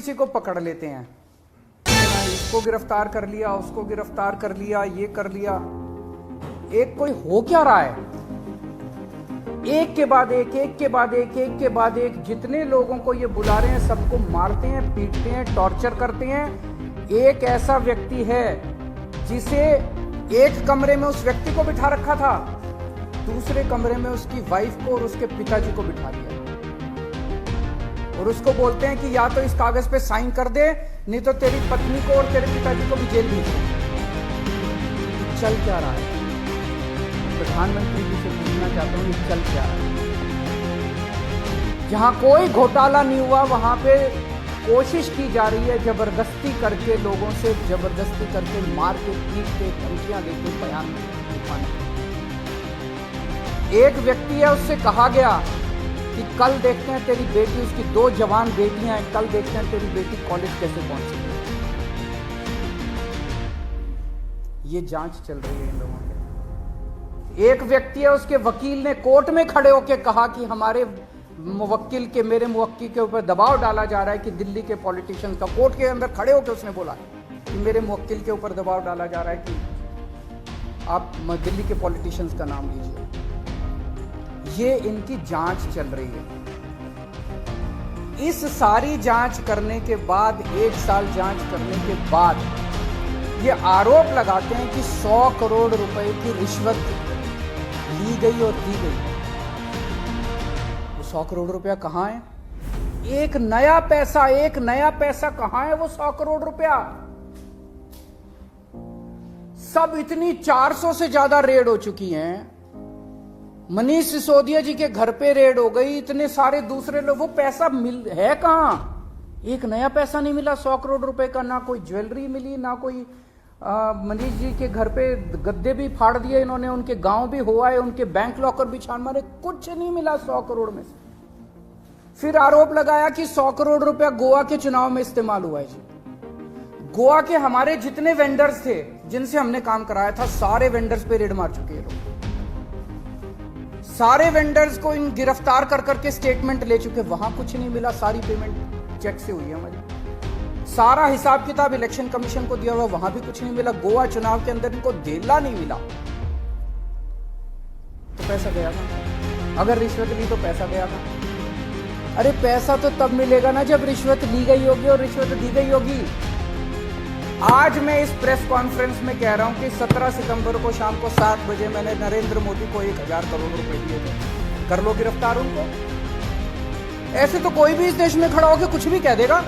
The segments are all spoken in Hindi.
किसी को पकड़ लेते हैं, इसको गिरफ्तार कर लिया, उसको गिरफ्तार कर लिया, ये कर लिया। एक कोई हो क्या रहा है? एक के बाद एक, एक के बाद एक, एक के बाद एक, जितने लोगों को ये बुला रहे हैं सबको मारते हैं, पीटते हैं, टॉर्चर करते हैं। एक ऐसा व्यक्ति है जिसे एक कमरे में उस व्यक्ति को बिठा रखा था, दूसरे कमरे में उसकी वाइफ को और उसके पिताजी को बिठा दिया, और उसको बोलते हैं कि या तो इस कागज पे साइन कर दे, नहीं तो तेरी पत्नी को और तेरे पिताजी को भी जेल भेज। चल क्या रहा है? प्रधानमंत्री जी से पूछना चाहता हूं, ये चल क्या रहा है? जहां कोई घोटाला नहीं हुआ वहां पे कोशिश की जा रही है जबरदस्ती करके, लोगों से जबरदस्ती करके, मार के, पीट के, धमकियां देके बयान दिखाने। एक व्यक्ति है, उससे कहा गया कि कल देखते हैं तेरी बेटी, उसकी 2 जवान बेटियां हैं, कल देखते हैं तेरी बेटी कॉलेज कैसे पहुंची। ये जांच चल रही है इन लोगों की। एक व्यक्ति है, उसके वकील ने कोर्ट में खड़े होकर कहा कि हमारे मुवक्किल के, मेरे मुवक्किल के ऊपर दबाव डाला जा रहा है कि दिल्ली के पॉलिटिशियंस का, कोर्ट के अंदर खड़े होकर उसने बोला कि मेरे मुवक्किल के ऊपर दबाव डाला जा रहा है कि आप दिल्ली के पॉलिटिशियंस का नाम लीजिए। ये इनकी जांच चल रही है। इस सारी जांच करने के बाद, 1 साल जांच करने के बाद, ये आरोप लगाते हैं कि 100 करोड़ रुपए की रिश्वत ली गई और दी गई। 100 करोड़ रुपया कहां है? एक नया पैसा कहां है? वो 100 करोड़ रुपया सब इतनी 400 से ज्यादा रेड हो चुकी हैं। मनीष सिसोदिया जी के घर पे रेड हो गई, इतने सारे दूसरे लोग, वो पैसा है कहां? एक नया पैसा नहीं मिला 100 करोड़ रुपए का, ना कोई ज्वेलरी मिली, ना कोई मनीष जी के घर पे गद्दे भी फाड़ दिए इन्होंने, उनके गांव भी हुआ है, उनके बैंक लॉकर भी छान मारे, कुछ नहीं मिला 100 करोड़ में से। फिर आरोप लगाया कि 100 करोड़ रुपया गोवा के चुनाव में इस्तेमाल हुआ है जी। गोवा के हमारे जितने वेंडर्स थे जिनसे हमने काम कराया था, सारे वेंडर्स पे रेड मार चुके हैं लोग। सारे वेंडर्स को इन गिरफ्तार कर करके स्टेटमेंट ले चुके, वहां कुछ नहीं मिला, सारी पेमेंट चेक से हुई है हमारी। सारा हिसाब किताब इलेक्शन कमीशन को दिया हुआ, वहां भी कुछ नहीं मिला। गोवा चुनाव के अंदर इनको धेला नहीं मिला, तो पैसा गया था। अगर रिश्वत ली तो पैसा गया था। अरे पैसा तो तब मिलेगा ना जब रिश्वत ली गई होगी और रिश्वत दी गई होगी। आज मैं इस प्रेस कॉन्फ्रेंस में कह रहा हूं कि 17 सितंबर को शाम को 7 बजे मैंने नरेंद्र मोदी को 1000 करोड़ रुपए दिए थे। कर लो गिरफ्तार उनको। ऐसे तो कोई भी इस देश में खड़ा होकर कुछ भी कह देगा।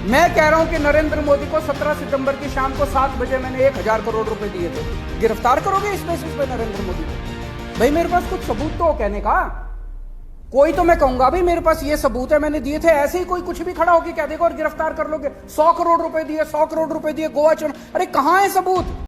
मैं कह रहा हूं कि नरेंद्र मोदी को 17 सितंबर की शाम को 7 बजे मैंने 1000 करोड़ रुपए दिए थे। गिरफ्तार करोगे इस बेसिस पे नरेंद्र मोदी को? भाई मेरे पास कुछ सबूत तो हो कहने का। कोई तो मैं कहूंगा भाई मेरे पास ये सबूत है, मैंने दिए थे। ऐसे ही कोई कुछ भी खड़ा होकर कह देगा और गिरफ्तार कर लोगे। 100 करोड़ रुपए दिए, 100 करोड़ रुपए दिए गोवा चुनाव। अरे कहां है सबूत?